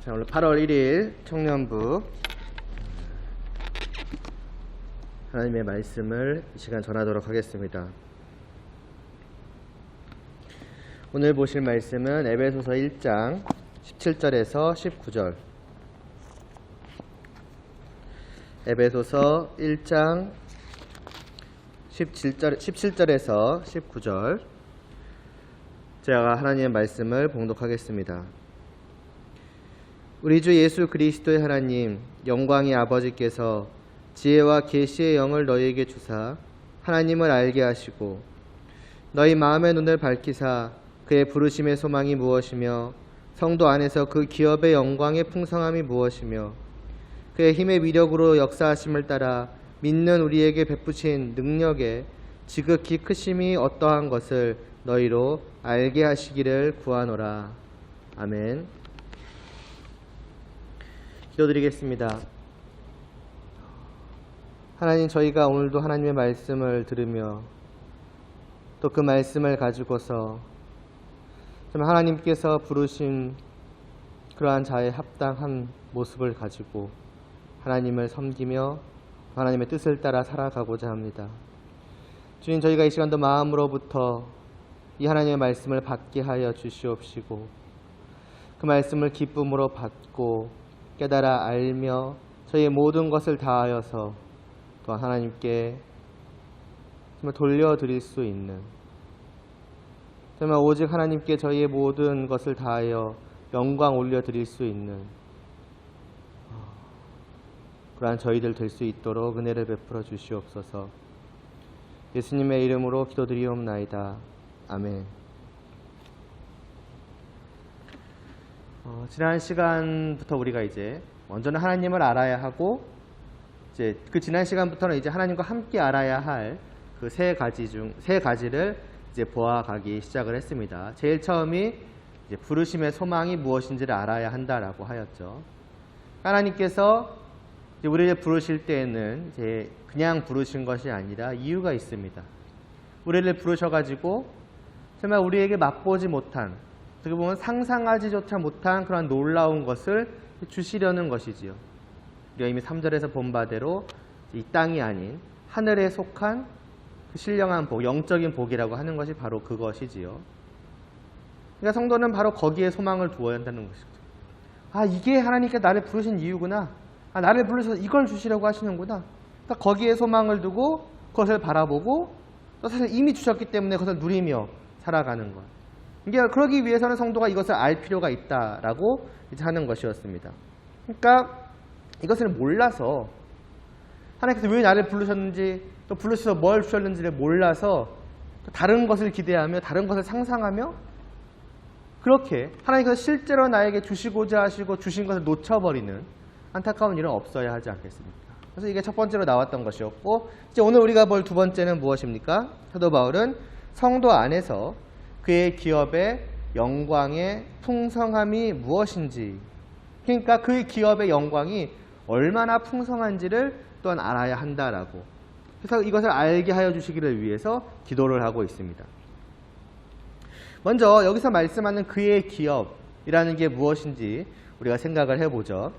자, 오늘 8월 1일 청년부 하나님의 말씀을 이 시간 전하도록 하겠습니다. 오늘 보실 말씀은 에베소서 1장 17절에서 19절, 에베소서 1장 17절에서 19절, 제가 하나님의 말씀을 봉독하겠습니다. 우리 주 예수 그리스도의 하나님, 영광의 아버지께서 지혜와 계시의 영을 너희에게 주사 하나님을 알게 하시고 너희 마음의 눈을 밝히사 그의 부르심의 소망이 무엇이며 성도 안에서 그 기업의 영광의 풍성함이 무엇이며 그의 힘의 위력으로 역사하심을 따라 믿는 우리에게 베푸신 능력의 지극히 크심이 어떠한 것을 너희로 알게 하시기를 구하노라. 아멘. 기도드리겠습니다. 하나님, 저희가 오늘도 하나님의 말씀을 들으며 또 그 말씀을 가지고서 정말 하나님께서 부르신 그러한 자의 합당한 모습을 가지고 하나님을 섬기며 하나님의 뜻을 따라 살아가고자 합니다. 주님, 저희가 이 시간도 마음으로부터 이 하나님의 말씀을 받게 하여 주시옵시고 그 말씀을 기쁨으로 받고 깨달아 알며 저희의 모든 것을 다하여서 또 하나님께 정말 돌려드릴 수 있는, 정말 오직 하나님께 저희의 모든 것을 다하여 영광 올려드릴 수 있는 그러한 저희들 될 수 있도록 은혜를 베풀어 주시옵소서. 예수님의 이름으로 기도드리옵나이다. 아멘. 지난 시간부터 우리가 이제 먼저는 하나님을 알아야 하고, 이제 그 지난 시간부터는 이제 하나님과 함께 알아야 할 그 세 가지를 이제 보아가기 시작을 했습니다. 제일 처음이 이제 부르심의 소망이 무엇인지를 알아야 한다라고 하였죠. 하나님께서 이제 우리를 부르실 때에는 이제 그냥 부르신 것이 아니라 이유가 있습니다. 우리를 부르셔가지고 정말 우리에게 맛보지 못한, 어떻게 보면 상상하지조차 못한 그런 놀라운 것을 주시려는 것이지요. 우리가 이미 3절에서 본 바대로 이 땅이 아닌 하늘에 속한 그 신령한 복, 영적인 복이라고 하는 것이 바로 그것이지요. 그러니까 성도는 바로 거기에 소망을 두어야 한다는 것이죠. 아, 이게 하나님께 나를 부르신 이유구나. 아, 나를 부르셔서 이걸 주시려고 하시는구나. 그러니까 거기에 소망을 두고 그것을 바라보고 또 사실 이미 주셨기 때문에 그것을 누리며 살아가는 것. 이게 그러기 위해서는 성도가 이것을 알 필요가 있다라고 이제 하는 것이었습니다. 그러니까 이것을 몰라서, 하나님께서 왜 나를 부르셨는지, 또 부르셔서 뭘 주셨는지를 몰라서 다른 것을 기대하며 다른 것을 상상하며 그렇게 하나님께서 실제로 나에게 주시고자 하시고 주신 것을 놓쳐버리는 안타까운 일은 없어야 하지 않겠습니까? 그래서 이게 첫 번째로 나왔던 것이었고, 이제 오늘 우리가 볼 두 번째는 무엇입니까? 사도 바울은 성도 안에서 그의 기업의 영광의 풍성함이 무엇인지, 그러니까 그의 기업의 영광이 얼마나 풍성한지를 또한 알아야 한다라고, 그래서 이것을 알게 하여 주시기를 위해서 기도를 하고 있습니다. 먼저 여기서 말씀하는 그의 기업이라는 게 무엇인지 우리가 생각을 해보죠.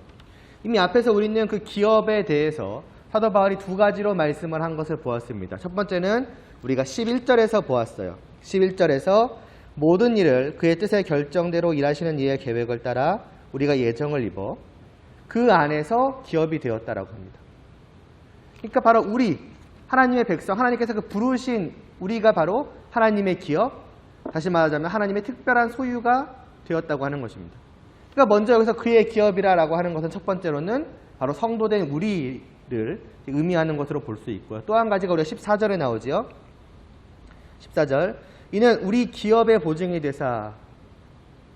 이미 앞에서 우리는 그 기업에 대해서 사도 바울이 두 가지로 말씀을 한 것을 보았습니다. 첫 번째는 우리가 11절에서 보았어요. 11절에서 모든 일을 그의 뜻의 결정대로 일하시는 이의 계획을 따라 우리가 예정을 입어 그 안에서 기업이 되었다라고 합니다. 그러니까 바로 우리 하나님의 백성, 하나님께서 그 부르신 우리가 바로 하나님의 기업, 다시 말하자면 하나님의 특별한 소유가 되었다고 하는 것입니다. 그러니까 먼저 여기서 그의 기업이라고 하는 것은 첫 번째로는 바로 성도된 우리를 의미하는 것으로 볼 수 있고요. 또 한 가지가 우리가 14절에 나오지요. 14절, 이는 우리 기업의 보증이 되사,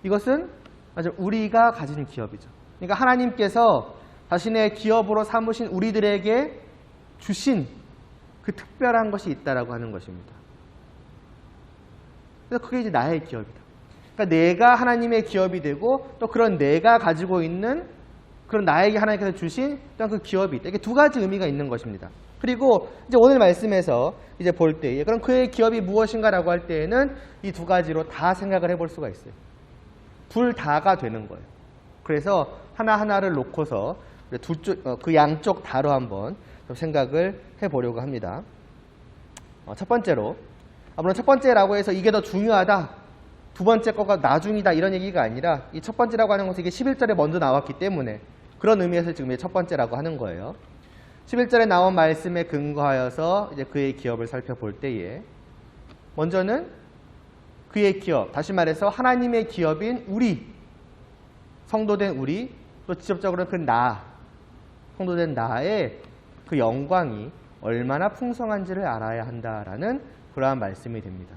이것은 맞아요, 우리가 가진 기업이죠. 그러니까 하나님께서 자신의 기업으로 삼으신 우리들에게 주신 그 특별한 것이 있다라고 하는 것입니다. 그래서 그게 이제 나의 기업이다. 그러니까 내가 하나님의 기업이 되고 또 그런 내가 가지고 있는 그런 나에게 하나님께서 주신 또한 그 기업이 있다. 이게 두 가지 의미가 있는 것입니다. 그리고 이제 오늘 말씀에서 이제 볼 때, 그럼 그의 기업이 무엇인가라고 할 때에는 이 두 가지로 다 생각을 해볼 수가 있어요. 둘 다가 되는 거예요. 그래서 하나하나를 놓고서 그 양쪽 다로 한번 좀 생각을 해보려고 합니다. 첫 번째로, 물론 첫 번째라고 해서 이게 더 중요하다, 두 번째 거가 나중이다 이런 얘기가 아니라 이 첫 번째라고 하는 것은 이게 11절에 먼저 나왔기 때문에 그런 의미에서 지금 첫 번째라고 하는 거예요. 11절에 나온 말씀에 근거하여서 이제 그의 기업을 살펴볼 때에 먼저는 그의 기업, 다시 말해서 하나님의 기업인 우리, 성도된 우리, 또 직접적으로 그 나, 성도된 나의 그 영광이 얼마나 풍성한지를 알아야 한다라는 그러한 말씀이 됩니다.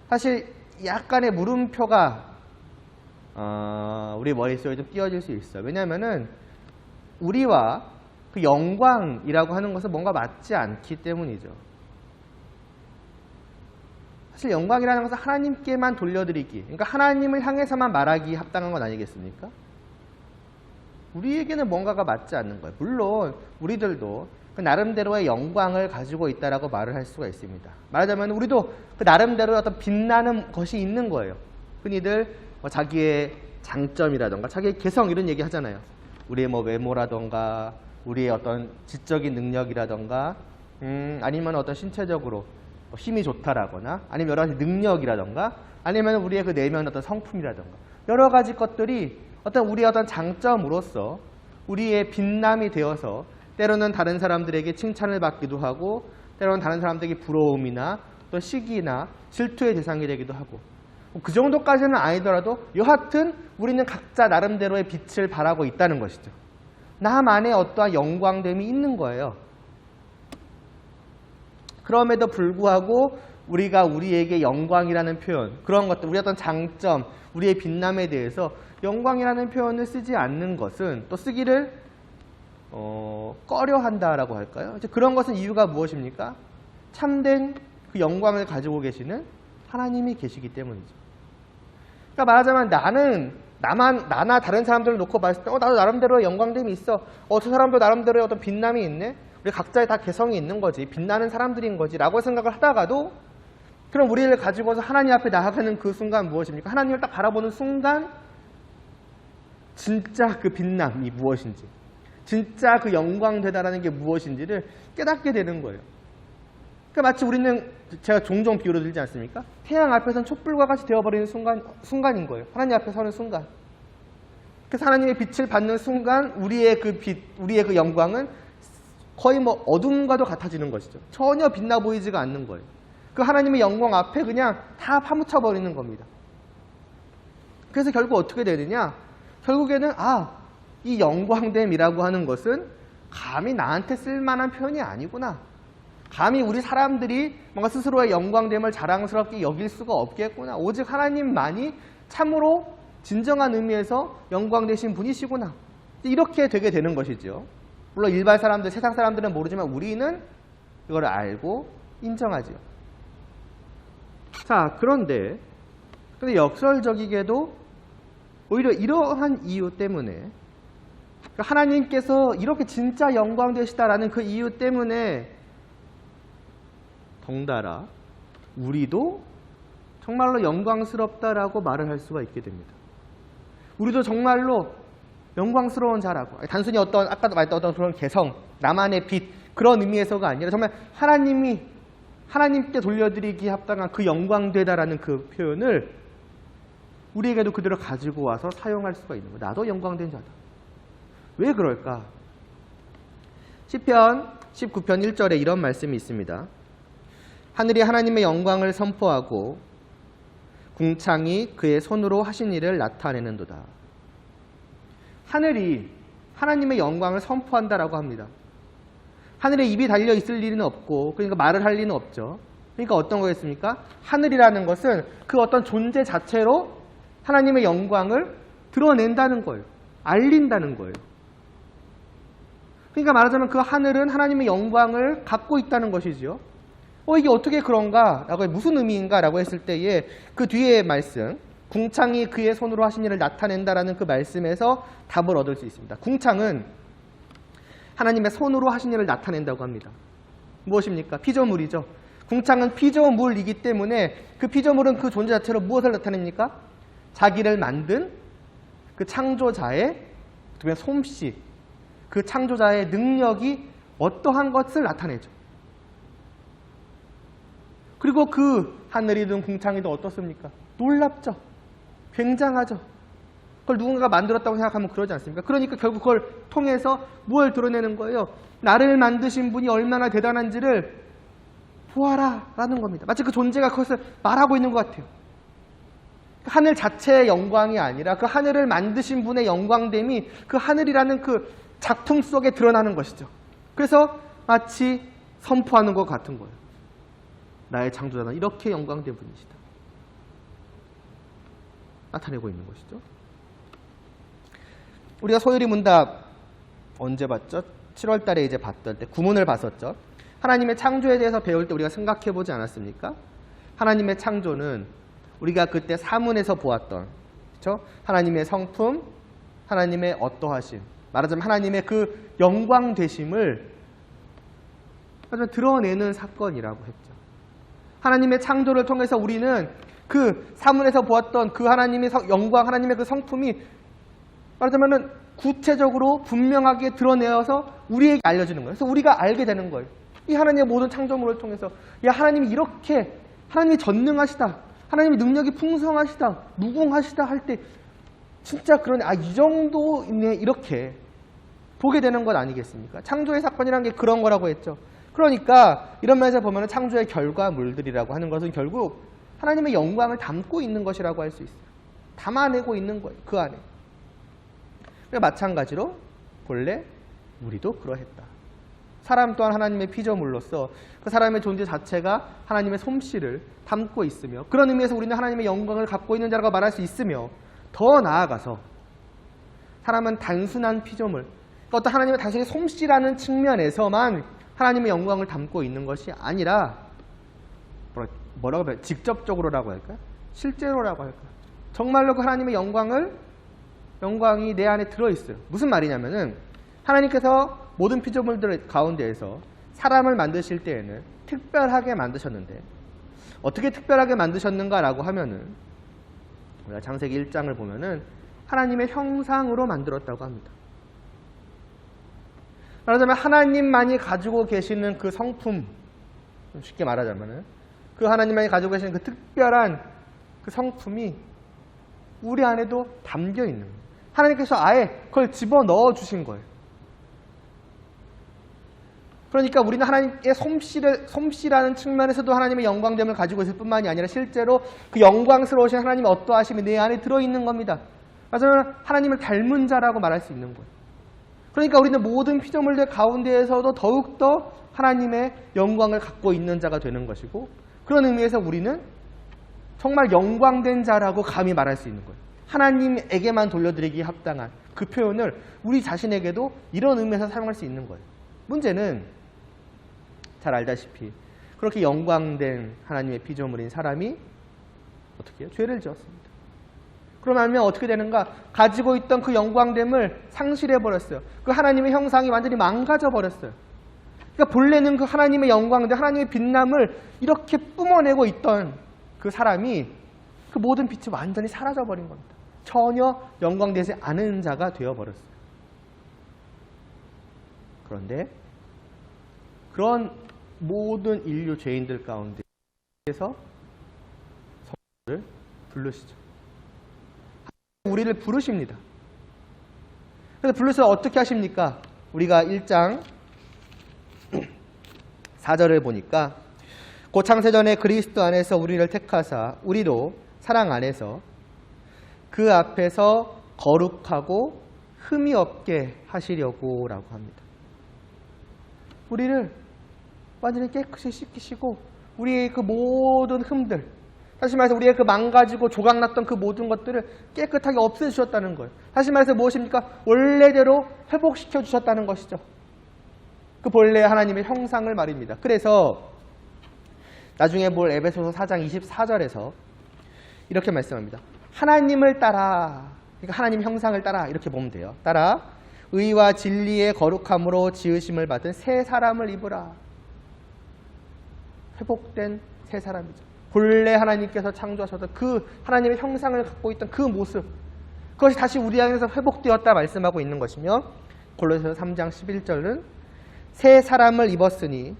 사실 약간의 물음표가 우리 머릿속에 좀 띄어질 수 있어요. 왜냐하면은 우리와 그 영광이라고 하는 것은 뭔가 맞지 않기 때문이죠. 사실 영광이라는 것은 하나님께만 돌려드리기, 그러니까 하나님을 향해서만 말하기 합당한 건 아니겠습니까? 우리에게는 뭔가가 맞지 않는 거예요. 물론 우리들도 그 나름대로의 영광을 가지고 있다라고 말을 할 수가 있습니다. 말하자면 우리도 그 나름대로의 어떤 빛나는 것이 있는 거예요. 흔히들 자기의 장점이라던가 자기의 개성 이런 얘기 하잖아요. 우리의 외모라던가 우리의 어떤 지적인 능력이라던가 아니면 어떤 신체적으로 힘이 좋다라거나 아니면 여러 가지 능력이라던가 아니면 우리의 그 내면 어떤 성품이라던가 여러 가지 것들이 어떤 우리의 어떤 장점으로서 우리의 빛남이 되어서 때로는 다른 사람들에게 칭찬을 받기도 하고 때로는 다른 사람들에게 부러움이나 또 시기나 질투의 대상이 되기도 하고 그 정도까지는 아니더라도 여하튼 우리는 각자 나름대로의 빛을 발하고 있다는 것이죠. 나만의 어떠한 영광됨이 있는 거예요. 그럼에도 불구하고 우리가 우리에게 영광이라는 표현, 그런 것들, 우리의 어떤 장점, 우리의 빛남에 대해서 영광이라는 표현을 쓰지 않는 것은 또 쓰기를 꺼려한다라고 할까요? 이제 그런 것은 이유가 무엇입니까? 참된 그 영광을 가지고 계시는 하나님이 계시기 때문이죠. 그러니까 말하자면 나나 다른 사람들을 놓고 봤을 때 나도 나름대로의 영광됨이 있어. 저 사람도 나름대로의 어떤 빛남이 있네. 우리 각자의 다 개성이 있는 거지. 빛나는 사람들인 거지. 라고 생각을 하다가도 그럼 우리를 가지고서 하나님 앞에 나아가는 그 순간 무엇입니까? 하나님을 딱 바라보는 순간 진짜 그 빛남이 무엇인지, 진짜 그 영광되다라는 게 무엇인지를 깨닫게 되는 거예요. 그러니까 마치 우리는 제가 종종 비유를 들지 않습니까? 태양 앞에서는 촛불과 같이 되어버리는 순간인 거예요. 하나님 앞에 서는 순간. 그래서 하나님의 빛을 받는 순간 우리의 그 빛, 우리의 그 영광은 거의 어둠과도 같아지는 것이죠. 전혀 빛나 보이지가 않는 거예요. 그 하나님의 영광 앞에 그냥 다 파묻혀 버리는 겁니다. 그래서 결국 어떻게 되느냐? 결국에는 이 영광됨이라고 하는 것은 감히 나한테 쓸만한 표현이 아니구나. 감히 우리 사람들이 뭔가 스스로의 영광됨을 자랑스럽게 여길 수가 없겠구나. 오직 하나님만이 참으로 진정한 의미에서 영광되신 분이시구나. 이렇게 되게 되는 것이죠. 물론 일반 사람들, 세상 사람들은 모르지만 우리는 이걸 알고 인정하죠. 자, 그런데 역설적이게도 오히려 이러한 이유 때문에 하나님께서 이렇게 진짜 영광되시다라는 그 이유 때문에 덩달아 우리도 정말로 영광스럽다라고 말을 할 수가 있게 됩니다. 우리도 정말로 영광스러운 자라고, 단순히 아까도 말했던 어떤 그런 개성, 나만의 빛, 그런 의미에서가 아니라 정말 하나님께 돌려드리기 합당한 그 영광되다라는 그 표현을 우리에게도 그대로 가지고 와서 사용할 수가 있는 거예요. 나도 영광된 자다. 왜 그럴까? 시편 19편 1절에 이런 말씀이 있습니다. 하늘이 하나님의 영광을 선포하고 궁창이 그의 손으로 하신 일을 나타내는도다. 하늘이 하나님의 영광을 선포한다라고 합니다. 하늘에 입이 달려 있을 일은 없고, 그러니까 말을 할 리는 없죠. 그러니까 어떤 거겠습니까? 하늘이라는 것은 그 어떤 존재 자체로 하나님의 영광을 드러낸다는 거예요. 알린다는 거예요. 그러니까 말하자면 그 하늘은 하나님의 영광을 갖고 있다는 것이죠. 이게 어떻게 그런가? 라고 무슨 의미인가? 라고 했을 때에 그 뒤에 말씀, 궁창이 그의 손으로 하신 일을 나타낸다라는 그 말씀에서 답을 얻을 수 있습니다. 궁창은 하나님의 손으로 하신 일을 나타낸다고 합니다. 무엇입니까? 피조물이죠. 궁창은 피조물이기 때문에 그 피조물은 그 존재 자체로 무엇을 나타냅니까? 자기를 만든 그 창조자의 솜씨, 그 창조자의 능력이 어떠한 것을 나타내죠. 그리고 그 하늘이든 궁창이든 어떻습니까? 놀랍죠. 굉장하죠. 그걸 누군가가 만들었다고 생각하면 그러지 않습니까? 그러니까 결국 그걸 통해서 뭘 드러내는 거예요? 나를 만드신 분이 얼마나 대단한지를 보아라 라는 겁니다. 마치 그 존재가 그것을 말하고 있는 것 같아요. 하늘 자체의 영광이 아니라 그 하늘을 만드신 분의 영광됨이 그 하늘이라는 그 작품 속에 드러나는 것이죠. 그래서 마치 선포하는 것 같은 거예요. 나의 창조자는 이렇게 영광된 분이시다. 나타내고 있는 것이죠. 우리가 소요리 문답 언제 봤죠? 7월 달에 이제 봤던 때 구문을 봤었죠. 하나님의 창조에 대해서 배울 때 우리가 생각해 보지 않았습니까? 하나님의 창조는 우리가 그때 사문에서 보았던, 그렇죠? 하나님의 성품, 하나님의 어떠하심, 말하자면 하나님의 그 영광 되심을 드러내는 사건이라고 했죠. 하나님의 창조를 통해서 우리는 그 사문에서 보았던 그 하나님의 영광, 하나님의 그 성품이 말하자면 구체적으로 분명하게 드러내어서 우리에게 알려지는 거예요. 그래서 우리가 알게 되는 거예요. 이 하나님의 모든 창조물을 통해서 야, 하나님이 이렇게, 하나님이 전능하시다, 하나님의 능력이 풍성하시다, 무궁하시다 할 때 진짜 그러네, 아, 이 정도네, 이렇게 보게 되는 것 아니겠습니까? 창조의 사건이라는 게 그런 거라고 했죠. 그러니까 이런 면에서 보면 창조의 결과물들이라고 하는 것은 결국 하나님의 영광을 담고 있는 것이라고 할 수 있어요. 담아내고 있는 거예요. 그 안에. 마찬가지로 본래 우리도 그러했다. 사람 또한 하나님의 피조물로서 그 사람의 존재 자체가 하나님의 솜씨를 담고 있으며 그런 의미에서 우리는 하나님의 영광을 갖고 있는 자라고 말할 수 있으며 더 나아가서 사람은 단순한 피조물, 그러니까 어떤 하나님의 단순히 솜씨라는 측면에서만 하나님의 영광을 담고 있는 것이 아니라 뭐라고 해요? 직접적으로라고 할까요? 실제로라고 할까요? 정말로 그 하나님의 영광이 내 안에 들어있어요. 무슨 말이냐면은 하나님께서 모든 피조물들 가운데에서 사람을 만드실 때에는 특별하게 만드셨는데 어떻게 특별하게 만드셨는가라고 하면은 우리가 창세기 1장을 보면은 하나님의 형상으로 만들었다고 합니다. 말하자면 하나님만이 가지고 계시는 그 성품, 쉽게 말하자면은 그 하나님만이 가지고 계시는 그 특별한 그 성품이 우리 안에도 담겨 있는 거예요. 하나님께서 아예 그걸 집어넣어 주신 거예요. 그러니까 우리는 하나님의 솜씨라는 측면에서도 하나님의 영광됨을 가지고 있을 뿐만이 아니라 실제로 그 영광스러우신 하나님의 어떠하심이 내 안에 들어있는 겁니다. 맞아요. 하나님을 닮은 자라고 말할 수 있는 거예요. 그러니까 우리는 모든 피조물들 가운데에서도 더욱더 하나님의 영광을 갖고 있는 자가 되는 것이고 그런 의미에서 우리는 정말 영광된 자라고 감히 말할 수 있는 거예요. 하나님에게만 돌려드리기에 합당한 그 표현을 우리 자신에게도 이런 의미에서 사용할 수 있는 거예요. 문제는 잘 알다시피 그렇게 영광된 하나님의 피조물인 사람이 어떻게 해요? 죄를 지었습니다. 그러면 어떻게 되는가? 가지고 있던 그 영광됨을 상실해버렸어요. 그 하나님의 형상이 완전히 망가져버렸어요. 그러니까 본래는 그 하나님의 영광됨, 하나님의 빛남을 이렇게 뿜어내고 있던 그 사람이 그 모든 빛이 완전히 사라져버린 겁니다. 전혀 영광되지 않은 자가 되어버렸어요. 그런데 그런 모든 인류 죄인들 가운데에서 성령을 부르시죠. 우리를 부르십니다. 그래서 부르셔서 어떻게 하십니까? 우리가 1장 4절을 보니까 곧 창세전에 그리스도 안에서 우리를 택하사 우리도 사랑 안에서 그 앞에서 거룩하고 흠이 없게 하시려고 라고 합니다. 우리를 완전히 깨끗이 씻기시고 우리의 그 모든 흠들, 다시 말해서 우리의 그 망가지고 조각났던 그 모든 것들을 깨끗하게 없애주셨다는 거예요. 다시 말해서 무엇입니까? 원래대로 회복시켜 주셨다는 것이죠. 그 본래 하나님의 형상을 말입니다. 그래서 나중에 볼 에베소서 4장 24절에서 이렇게 말씀합니다. 하나님을 따라, 그러니까 하나님 형상을 따라 이렇게 보면 돼요. 따라 의와 진리의 거룩함으로 지으심을 받은 새 사람을 입으라. 회복된 새 사람이죠. 본래 하나님께서 창조하셨던 그 하나님의 형상을 갖고 있던 그 모습, 그것이 다시 우리 안에서 회복되었다 말씀하고 있는 것이며 골로새서 3장 11절은 새 사람을 입었으니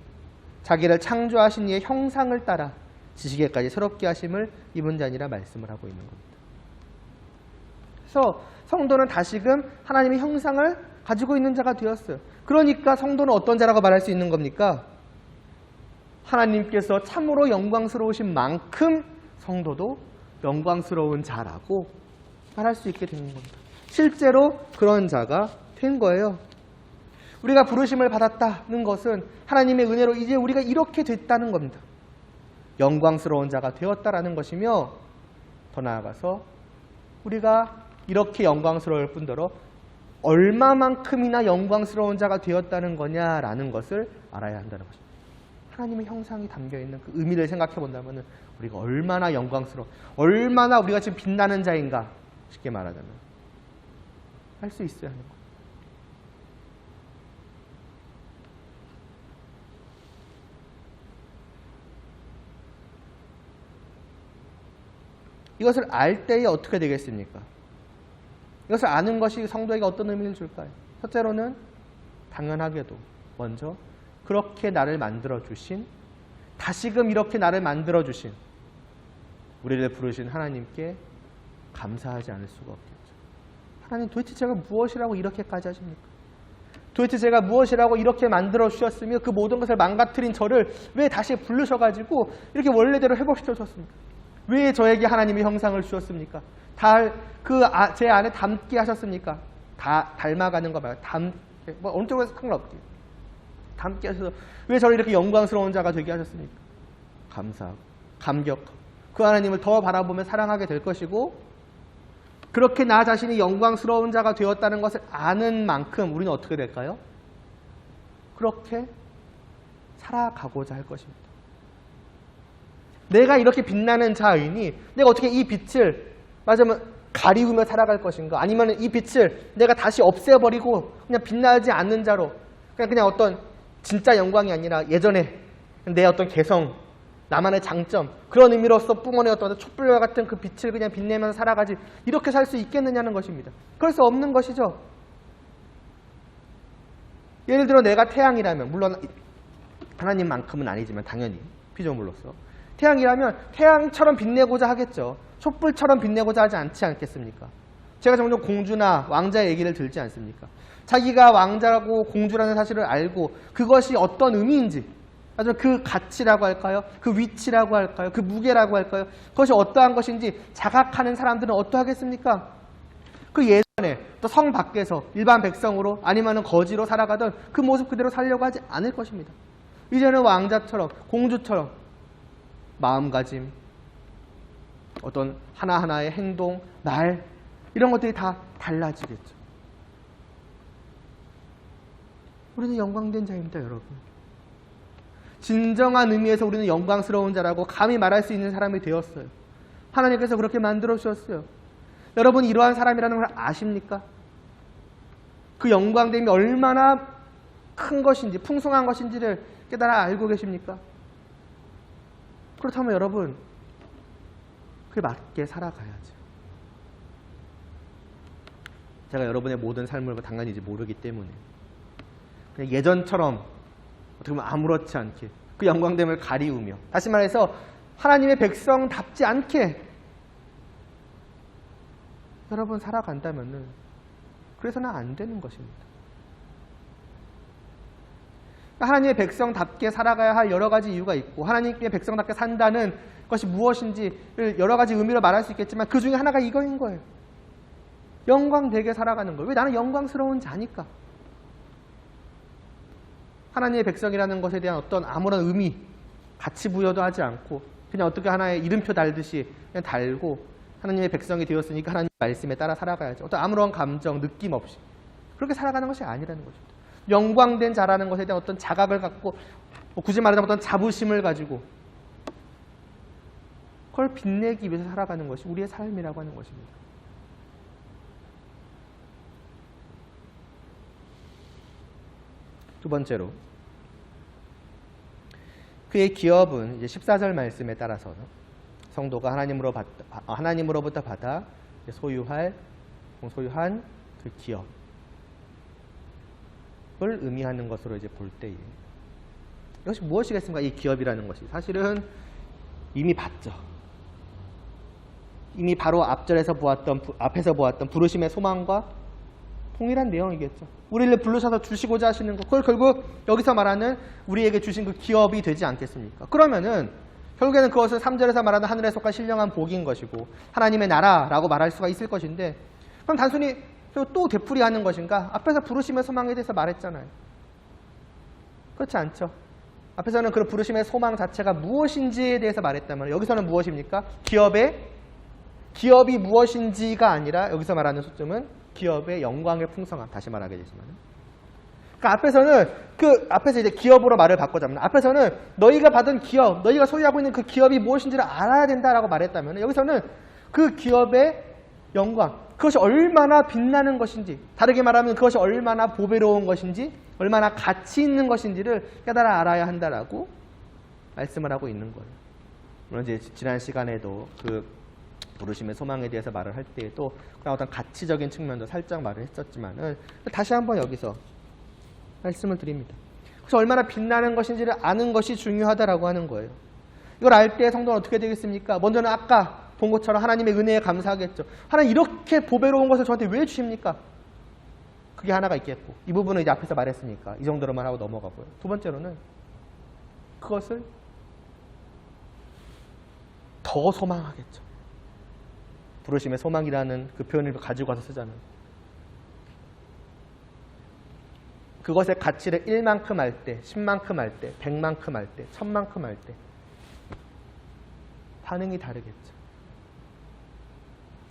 자기를 창조하신 이의 형상을 따라 지식에까지 새롭게 하심을 입은 자니라 말씀을 하고 있는 겁니다. 그래서 성도는 다시금 하나님의 형상을 가지고 있는 자가 되었어요. 그러니까 성도는 어떤 자라고 말할 수 있는 겁니까? 하나님께서 참으로 영광스러우신 만큼 성도도 영광스러운 자라고 말할 수 있게 되는 겁니다. 실제로 그런 자가 된 거예요. 우리가 부르심을 받았다는 것은 하나님의 은혜로 이제 우리가 이렇게 됐다는 겁니다. 영광스러운 자가 되었다라는 것이며 더 나아가서 우리가 이렇게 영광스러울 뿐더러 얼마만큼이나 영광스러운 자가 되었다는 거냐라는 것을 알아야 한다는 것입니다. 하나님의 형상이 담겨있는 그 의미를 생각해 본다면 우리가 얼마나 영광스러워, 얼마나 우리가 지금 빛나는 자인가 쉽게 말하자면 할 수 있어야 하는 거예요. 이것을 알 때에 어떻게 되겠습니까? 이것을 아는 것이 성도에게 어떤 의미를 줄까요? 첫째로는 당연하게도 먼저 그렇게 나를 만들어주신, 다시금 이렇게 나를 만들어주신 우리를 부르신 하나님께 감사하지 않을 수가 없겠죠. 하나님, 도대체 제가 무엇이라고 이렇게까지 하십니까? 도대체 제가 무엇이라고 이렇게 만들어주셨으며 그 모든 것을 망가뜨린 저를 왜 다시 부르셔가지고 이렇게 원래대로 회복시켜 주셨습니까? 왜 저에게 하나님의 형상을 주셨습니까? 제 안에 담게 하셨습니까? 다 닮아가는 거 말고 어느 쪽에서 상관없게 담게 하셔서 왜 저를 이렇게 영광스러운 자가 되게 하셨습니까? 감사하고 감격하고 그 하나님을 더 바라보며 사랑하게 될 것이고, 그렇게 나 자신이 영광스러운 자가 되었다는 것을 아는 만큼 우리는 어떻게 될까요? 그렇게 살아가고자 할 것입니다. 내가 이렇게 빛나는 자이니 내가 어떻게 이 빛을 맞으면 가리우며 살아갈 것인가? 아니면 이 빛을 내가 다시 없애버리고 그냥 빛나지 않는 자로 그냥 어떤 진짜 영광이 아니라 예전에 내 어떤 개성, 나만의 장점, 그런 의미로서 뿜어내 어떤 촛불과 같은 그 빛을 그냥 빛내면서 살아가지, 이렇게 살 수 있겠느냐는 것입니다. 그럴 수 없는 것이죠. 예를 들어 내가 태양이라면, 물론 하나님만큼은 아니지만 당연히 피조물로서 태양이라면 태양처럼 빛내고자 하겠죠. 촛불처럼 빛내고자 하지 않지 않겠습니까? 제가 점점 공주나 왕자의 얘기를 들지 않습니까? 자기가 왕자라고 공주라는 사실을 알고 그것이 어떤 의미인지, 아주 그 가치라고 할까요? 그 위치라고 할까요? 그 무게라고 할까요? 그것이 어떠한 것인지 자각하는 사람들은 어떠하겠습니까? 그 예전에 또 성 밖에서 일반 백성으로 아니면 거지로 살아가던 그 모습 그대로 살려고 하지 않을 것입니다. 이제는 왕자처럼, 공주처럼 마음가짐, 어떤 하나하나의 행동, 말, 이런 것들이 다 달라지겠죠. 우리는 영광된 자입니다, 여러분. 진정한 의미에서 우리는 영광스러운 자라고 감히 말할 수 있는 사람이 되었어요. 하나님께서 그렇게 만들어 주셨어요. 여러분, 이러한 사람이라는 걸 아십니까? 그 영광됨이 얼마나 큰 것인지, 풍성한 것인지를 깨달아 알고 계십니까? 그렇다면 여러분, 그에 맞게 살아가야죠. 제가 여러분의 모든 삶을 당연히 이제 모르기 때문에 그냥 예전처럼 어떻게 보면 아무렇지 않게 그 영광됨을 가리우며, 다시 말해서 하나님의 백성답지 않게 여러분 살아간다면은 그래서는 안 되는 것입니다. 하나님의 백성답게 살아가야 할 여러 가지 이유가 있고, 하나님의 백성답게 산다는 것이 무엇인지를 여러 가지 의미로 말할 수 있겠지만 그 중에 하나가 이거인 거예요. 영광되게 살아가는 거예요. 왜? 나는 영광스러운 자니까. 하나님의 백성이라는 것에 대한 어떤 아무런 의미, 가치 부여도 하지 않고 그냥 어떻게 하나의 이름표 달듯이 그냥 달고 하나님의 백성이 되었으니까 하나님의 말씀에 따라 살아가야죠. 어떤 아무런 감정, 느낌 없이 그렇게 살아가는 것이 아니라는 것입니다. 영광된 자라는 것에 대한 어떤 자각을 갖고, 굳이 말하자면 어떤 자부심을 가지고 그걸 빛내기 위해서 살아가는 것이 우리의 삶이라고 하는 것입니다. 두 번째로, 그의 기업은 이제 14절 말씀에 따라서 성도가 하나님으로부터 받아 소유할 소유한 그 기업을 의미하는 것으로 이제 볼 때에 이것이 무엇이겠습니까? 이 기업이라는 것이 사실은 이미 봤죠. 이미 바로 앞에서 보았던 부르심의 소망과 동일한 내용이겠죠. 우리를 부르셔서 주시고자 하시는 것, 그걸 결국 여기서 말하는 우리에게 주신 그 기업이 되지 않겠습니까? 그러면은 결국에는 그것은 3절에서 말하는 하늘에 속한 신령한 복인 것이고 하나님의 나라라고 말할 수가 있을 것인데, 그럼 단순히 또 되풀이하는 것인가? 앞에서 부르심의 소망에 대해서 말했잖아요. 그렇지 않죠. 앞에서는 그 부르심의 소망 자체가 무엇인지에 대해서 말했다면 여기서는 무엇입니까? 기업이 무엇인지가 아니라 여기서 말하는 초점은 기업의 영광의 풍성함. 다시 말하게 되지만, 그러니까 앞에서 이제 기업으로 말을 바꾸자면, 앞에서는 너희가 받은 기업, 너희가 소유하고 있는 그 기업이 무엇인지를 알아야 된다라고 말했다면, 여기서는 그 기업의 영광, 그것이 얼마나 빛나는 것인지, 다르게 말하면 그것이 얼마나 보배로운 것인지, 얼마나 가치 있는 것인지를 깨달아 알아야 한다라고 말씀을 하고 있는 거예요. 물론 이제 지난 시간에도 그 부르심의 소망에 대해서 말을 할 때에도 그런 어떤 가치적인 측면도 살짝 말을 했었지만은 다시 한번 여기서 말씀을 드립니다. 그래서 얼마나 빛나는 것인지를 아는 것이 중요하다라고 하는 거예요. 이걸 알 때 성도는 어떻게 되겠습니까? 먼저는 아까 본 것처럼 하나님의 은혜에 감사하겠죠. 하나님 이렇게 보배로운 것을 저한테 왜 주십니까? 그게 하나가 있겠고, 이 부분은 이제 앞에서 말했으니까 이 정도로만 하고 넘어가고요. 두 번째로는 그것을 더 소망하겠죠. 부르심의 소망이라는 그 표현을 가지고 와서 쓰자면 그것의 가치를 1만큼 할 때, 10만큼 할 때, 100만큼 할 때, 1000만큼 할 때 반응이 다르겠죠.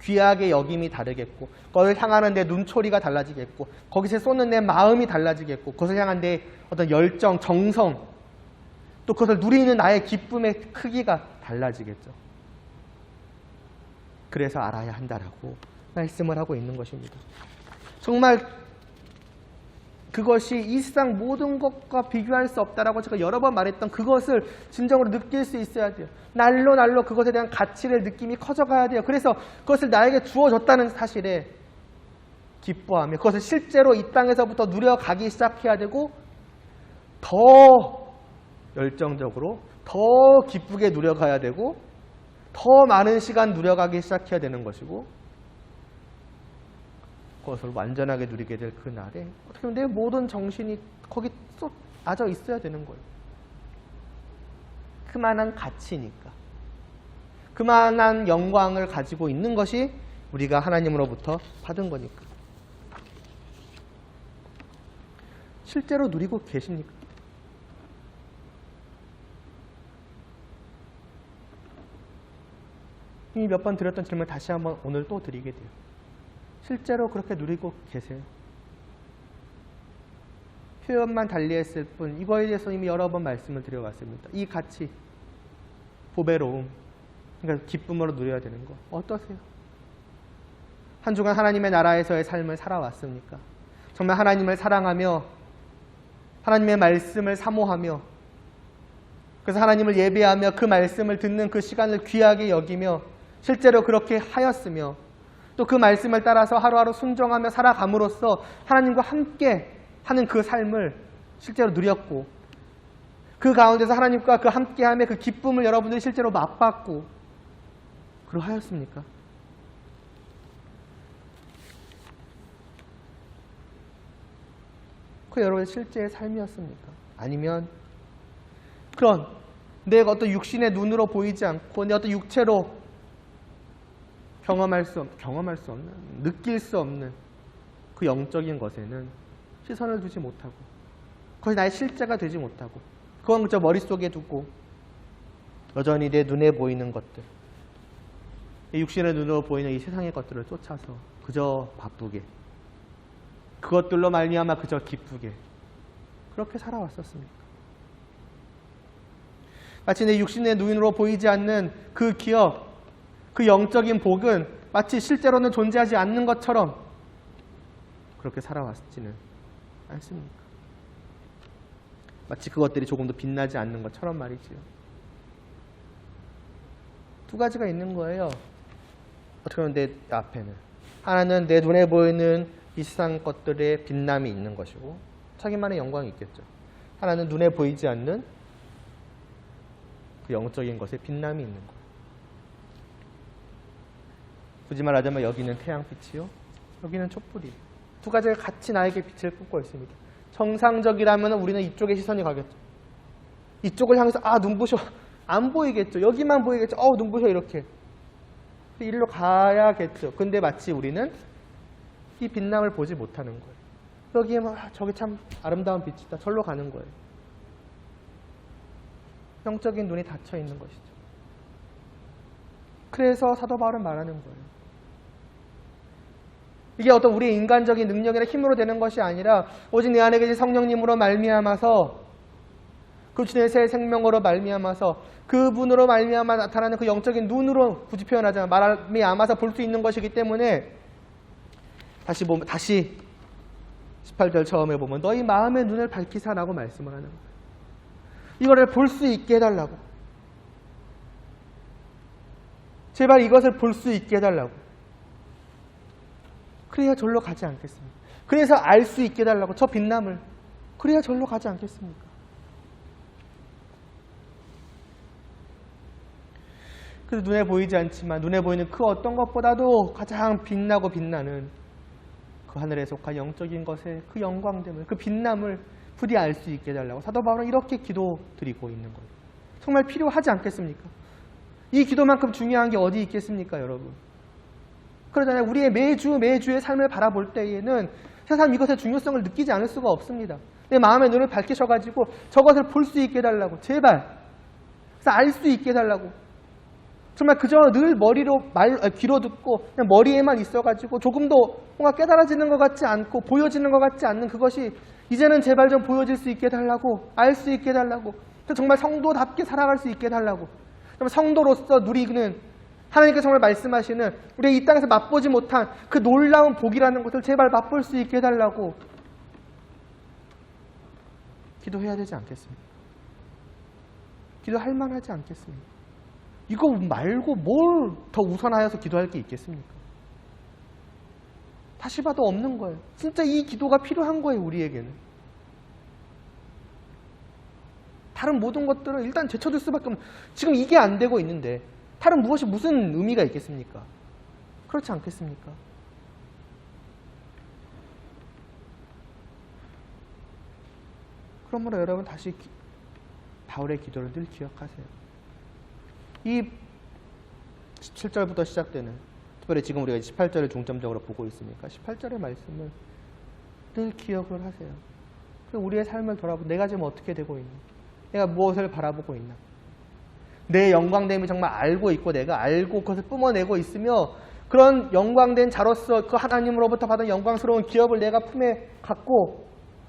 귀하게 여김이 다르겠고, 그것을 향하는 내 눈초리가 달라지겠고, 거기서 쏟는 내 마음이 달라지겠고, 그것을 향한 내 어떤 열정, 정성, 또 그것을 누리는 나의 기쁨의 크기가 달라지겠죠. 그래서 알아야 한다라고 말씀을 하고 있는 것입니다. 정말 그것이 이 세상 모든 것과 비교할 수 없다라고 제가 여러 번 말했던 그것을 진정으로 느낄 수 있어야 돼요. 날로 그것에 대한 가치를 느낌이 커져가야 돼요. 그래서 그것을 나에게 주어졌다는 사실에 기뻐하며 그것을 실제로 이 땅에서부터 누려가기 시작해야 되고, 더 열정적으로 더 기쁘게 누려가야 되고, 더 많은 시간 누려가기 시작해야 되는 것이고, 그것을 완전하게 누리게 될 그날에 어떻게 보면 내 모든 정신이 거기 쏟아져 있어야 되는 거예요. 그만한 가치니까, 그만한 영광을 가지고 있는 것이 우리가 하나님으로부터 받은 거니까. 실제로 누리고 계십니까? 이미 몇 번 드렸던 질문 다시 한번 오늘 또 드리게 돼요. 실제로 그렇게 누리고 계세요? 표현만 달리했을 뿐, 이거에 대해서 이미 여러 번 말씀을 드려왔습니다. 이 가치, 보배로움, 그러니까 기쁨으로 누려야 되는 거 어떠세요? 한 주간 하나님의 나라에서의 삶을 살아왔습니까? 정말 하나님을 사랑하며 하나님의 말씀을 사모하며, 그래서 하나님을 예배하며 그 말씀을 듣는 그 시간을 귀하게 여기며 실제로 그렇게 하였으며, 또 그 말씀을 따라서 하루하루 순종하며 살아감으로써 하나님과 함께 하는 그 삶을 실제로 누렸고, 그 가운데서 하나님과 그 함께함의 그 기쁨을 여러분들이 실제로 맛봤고 그러하였습니까? 그 여러분의 실제의 삶이었습니까? 아니면 그런 내가 어떤 육신의 눈으로 보이지 않고 내 어떤 육체로 경험할 수 없는, 느낄 수 없는 그 영적인 것에는 시선을 두지 못하고, 그것이 나의 실제가 되지 못하고, 그건 그저 머릿속에 두고 여전히 내 눈에 보이는 것들, 이 육신의 눈으로 보이는 이 세상의 것들을 쫓아서 그저 바쁘게, 그것들로 말미암아 그저 기쁘게 그렇게 살아왔었습니까? 마치 내 육신의 눈으로 보이지 않는 그 기업, 그 영적인 복은 마치 실제로는 존재하지 않는 것처럼 그렇게 살아왔지는 않습니까? 마치 그것들이 조금도 빛나지 않는 것처럼 말이지요. 두 가지가 있는 거예요. 어떻게 보면 내 앞에는 하나는 내 눈에 보이는 이 세상 것들의 빛남이 있는 것이고 자기만의 영광이 있겠죠. 하나는 눈에 보이지 않는 그 영적인 것에 빛남이 있는 거예요. 굳이 말하자면 여기는 태양빛이요, 여기는 촛불이. 두 가지가 같이 나에게 빛을 뿜고 있습니다. 정상적이라면 우리는 이쪽에 시선이 가겠죠. 이쪽을 향해서 눈부셔, 안 보이겠죠. 여기만 보이겠죠. 눈부셔, 이렇게. 일로 가야겠죠. 근데 마치 우리는 이 빛남을 보지 못하는 거예요. 여기에 저게 참 아름다운 빛이다, 절로 가는 거예요. 영적인 눈이 닫혀 있는 것이죠. 그래서 사도 바울은 말하는 거예요. 이게 어떤 우리의 인간적인 능력이나 힘으로 되는 것이 아니라 오직 내 안에 계신 성령님으로 말미암아서, 그 주의 새 생명으로 말미암아서, 그분으로 말미암아 나타나는 그 영적인 눈으로, 굳이 표현하자면 말미암아서 볼 수 있는 것이기 때문에, 다시 18절 처음에 보면 너희 마음의 눈을 밝히사라고 말씀을 하는 거예요. 이거를 볼 수 있게 해달라고. 제발 이것을 볼 수 있게 해달라고. 그래야 절로 가지 않겠습니까? 그래서 알 수 있게 해달라고, 저 빛남을. 그래야 절로 가지 않겠습니까? 그래서 눈에 보이지 않지만 눈에 보이는 그 어떤 것보다도 가장 빛나고 빛나는 그 하늘에 속한 영적인 것의 그 영광됨을, 그 빛남을 부디 알 수 있게 해달라고 사도 바울은 이렇게 기도드리고 있는 거예요. 정말 필요하지 않겠습니까? 이 기도만큼 중요한 게 어디 있겠습니까, 여러분? 그러잖아요. 우리의 매주의 삶을 바라볼 때에는 세상 이것의 중요성을 느끼지 않을 수가 없습니다. 내 마음의 눈을 밝히셔가지고 저것을 볼 수 있게 해달라고, 제발. 그래서 알 수 있게 해달라고. 정말 그저 늘 귀로 듣고 그냥 머리에만 있어가지고 조금도 뭔가 깨달아지는 것 같지 않고 보여지는 것 같지 않는 그것이 이제는 제발 좀 보여질 수 있게 해달라고, 알 수 있게 해달라고, 정말 성도답게 살아갈 수 있게 해달라고, 정말 성도로서 누리는, 하나님께서 정말 말씀하시는 우리 이 땅에서 맛보지 못한 그 놀라운 복이라는 것을 제발 맛볼 수 있게 해달라고 기도해야 되지 않겠습니까? 기도할 만하지 않겠습니까? 이거 말고 뭘 더 우선하여서 기도할 게 있겠습니까? 다시 봐도 없는 거예요. 진짜 이 기도가 필요한 거예요, 우리에게는. 다른 모든 것들은 일단 제쳐둘 수밖에 없는, 지금 이게 안 되고 있는데 다른 무슨 의미가 있겠습니까? 그렇지 않겠습니까? 그러므로 여러분 다시 바울의 기도를 늘 기억하세요. 이 17절부터 시작되는, 특별히 지금 우리가 18절을 중점적으로 보고 있으니까 18절의 말씀을 늘 기억을 하세요. 우리의 삶을 돌아보고 내가 지금 어떻게 되고 있나? 내가 무엇을 바라보고 있나? 내 영광됨이 정말 알고 있고 내가 알고 그것을 뿜어내고 있으며 그런 영광된 자로서 그 하나님으로부터 받은 영광스러운 기업을 내가 품에 갖고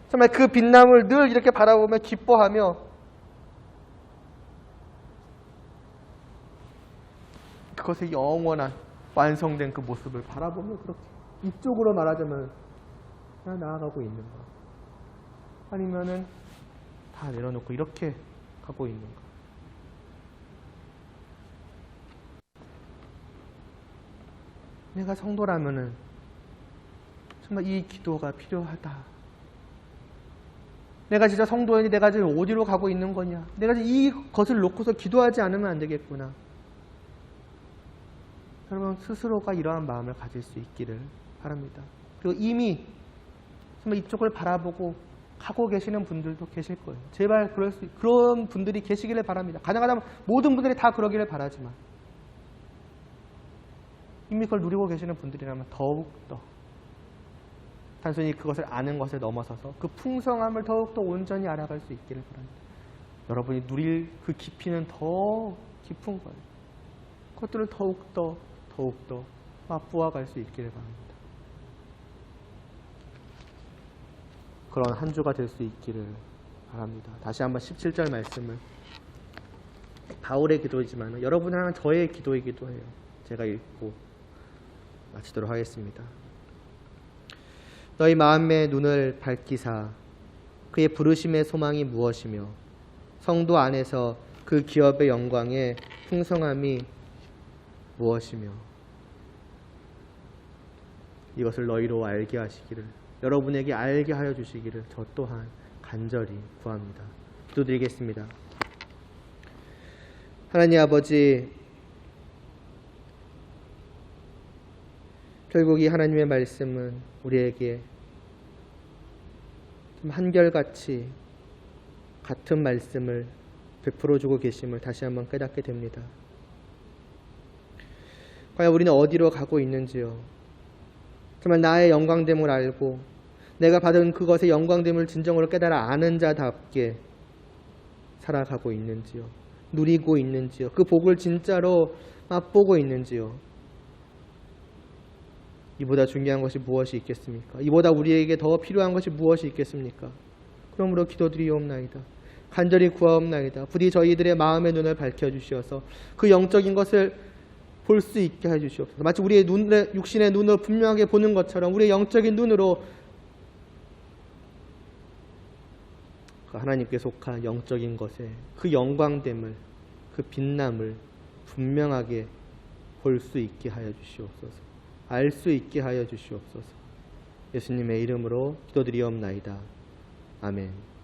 정말 그 빛남을 늘 이렇게 바라보며 기뻐하며 그것의 영원한 완성된 그 모습을 바라보며 그렇게 이쪽으로 말하자면 나아가고 있는 거, 아니면은 다 내려놓고 이렇게 가고 있는 거. 내가 성도라면은 정말 이 기도가 필요하다. 내가 진짜 성도인이 내가 지금 어디로 가고 있는 거냐? 내가 지금 이것을 놓고서 기도하지 않으면 안 되겠구나. 여러분 스스로가 이러한 마음을 가질 수 있기를 바랍니다. 그리고 이미 정말 이쪽을 바라보고 가고 계시는 분들도 계실 거예요. 제발 그런 분들이 계시기를 바랍니다. 가능하다면 모든 분들이 다 그러기를 바라지만 이미 그걸 누리고 계시는 분들이라면 더욱더 단순히 그것을 아는 것에 넘어서서 그 풍성함을 더욱더 온전히 알아갈 수 있기를 바랍니다. 여러분이 누릴 그 깊이는 더 깊은 거예요. 그것들을 더욱더 맛보아 갈 수 있기를 바랍니다. 그런 한 주가 될 수 있기를 바랍니다. 다시 한번 17절 말씀을, 바울의 기도이지만 여러분을 향한 저의 기도이기도 해요. 제가 읽고 마치도록 하겠습니다. 너희 마음의 눈을 밝히사 그의 부르심의 소망이 무엇이며 성도 안에서 그 기업의 영광의 풍성함이 무엇이며. 이것을 너희로 알게 하시기를, 여러분에게 알게 하여 주시기를 저 또한 간절히 구합니다. 기도드리겠습니다. 하나님 아버지, 결국 이 하나님의 말씀은 우리에게 좀 한결같이 같은 말씀을 베풀어주고 계심을 다시 한번 깨닫게 됩니다. 과연 우리는 어디로 가고 있는지요? 정말 나의 영광됨을 알고 내가 받은 그것의 영광됨을 진정으로 깨달아 아는 자답게 살아가고 있는지요? 누리고 있는지요? 그 복을 진짜로 맛보고 있는지요? 이보다 중요한 것이 무엇이 있겠습니까? 이보다 우리에게 더 필요한 것이 무엇이 있겠습니까? 그러므로 기도드리옵나이다. 간절히 구하옵나이다. 부디 저희들의 마음의 눈을 밝혀주시어서 그 영적인 것을 볼 수 있게 해주시옵소서. 마치 우리의 육신의 눈으로 분명하게 보는 것처럼 우리의 영적인 눈으로 그 하나님께 속한 영적인 것에 그 영광됨을, 그 빛남을 분명하게 볼 수 있게 하여 주시옵소서. 알 수 있게 하여 주시옵소서. 예수님의 이름으로 기도드리옵나이다. 아멘.